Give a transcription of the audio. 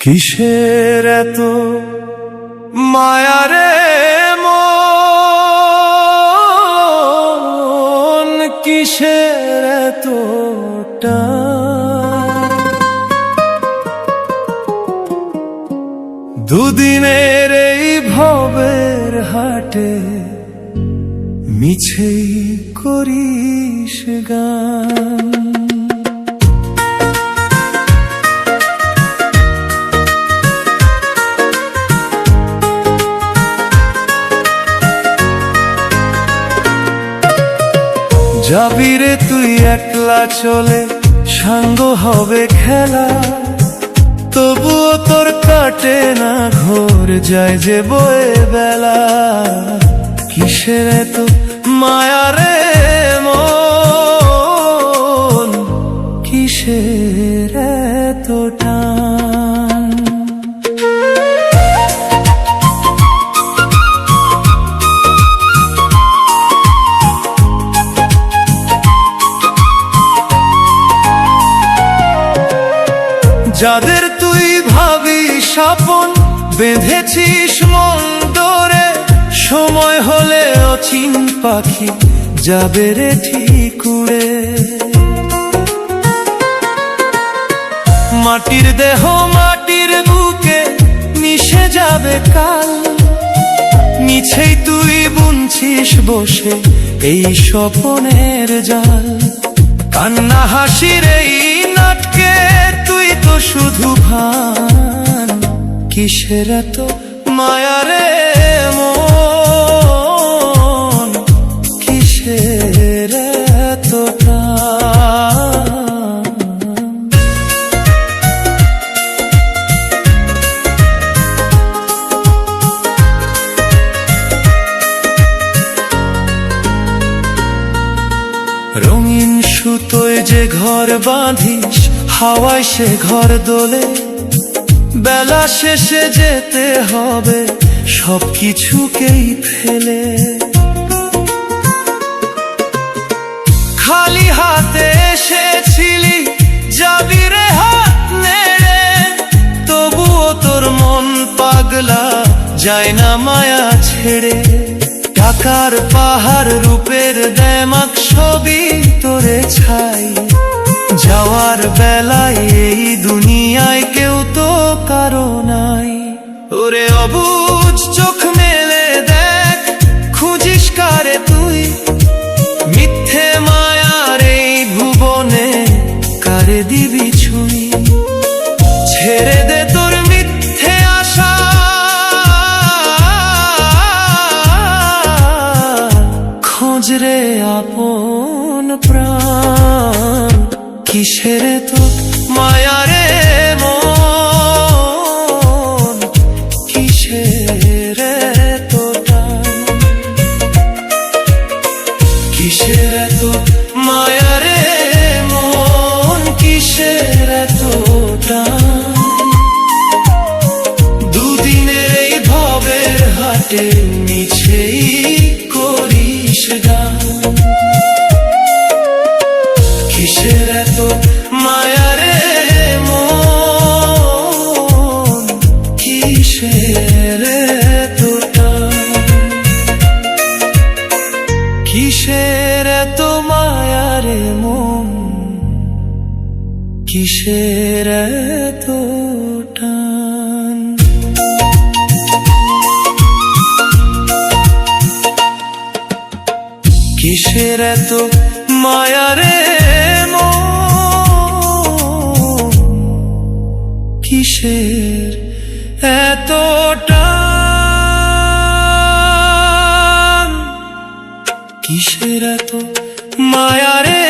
কিসের এত মায়া রে মন, কিসের এতটা দুদিনের এই ভবের হাটে মিছেই করিস গান। যাবি রে তুই একলা চলে, সাঙ্গ হবে খেলা, তবুও তোর কাটে না ঘোর, যায় যে বয়ে বেলা। কিসের এত মায়া রে মন, কিসের এত টান। যাদের তুই ভাবিস আপন, বেঁধেছিস মন ডোরে, সময় হলে অচিন পাখি যাবে রে ঠিক উড়ে। মাটির দেহ মাটির বুকে মিশে যাবে কাল, মিছেই তুই বুনছিস বসে এই স্বপনের জাল। কান্না হাসির এই নাটকে তুই তো শুধু ভান, কিসের এত মায়া রে মন, কিসের এত টান। রঙিন সুতোয় যে ঘর বাঁধিস, হাওয়ায় সে ঘর দোলে, বেলা শেষে যেতে হবে সবকিছুকেই ফেলে। খালি হাতে এসেছিলি, যাবি রে হাত নেড়ে, তবুও তোর মন পাগলা যায় না মায়া ছেড়ে। টাকার পাহাড় রূপের দেমাক ছবি তোরে ছাই, যাওয়ার বেলায় এই দুনিয়ায় কেউ তো কারো নাই। ওরে অবুঝ চোখ মেলে দেখ, খুঁজিস কারে তুই, মিথ্যে মায়ার এই ভুবনে কারে দিবি ছুঁই। ছেড়ে দে তোর মিথ্যে আশা, খোঁজ রে আপন প্রাণ। কিসের তো মায়া রে মন, কিসের তো টান। কিসের তো মায়া রে মন, কিসের তো টান। দুদিনের এই ভবের হাটে মিছেই করিস গান। কিসের এত মায়া রে মন, কিসের এত টান। কিসের এত মায়া রে মন, কিসের এত টান। কিসের এত মায়া রে মন, কিসের এত টান। কিসের এত মায়া রে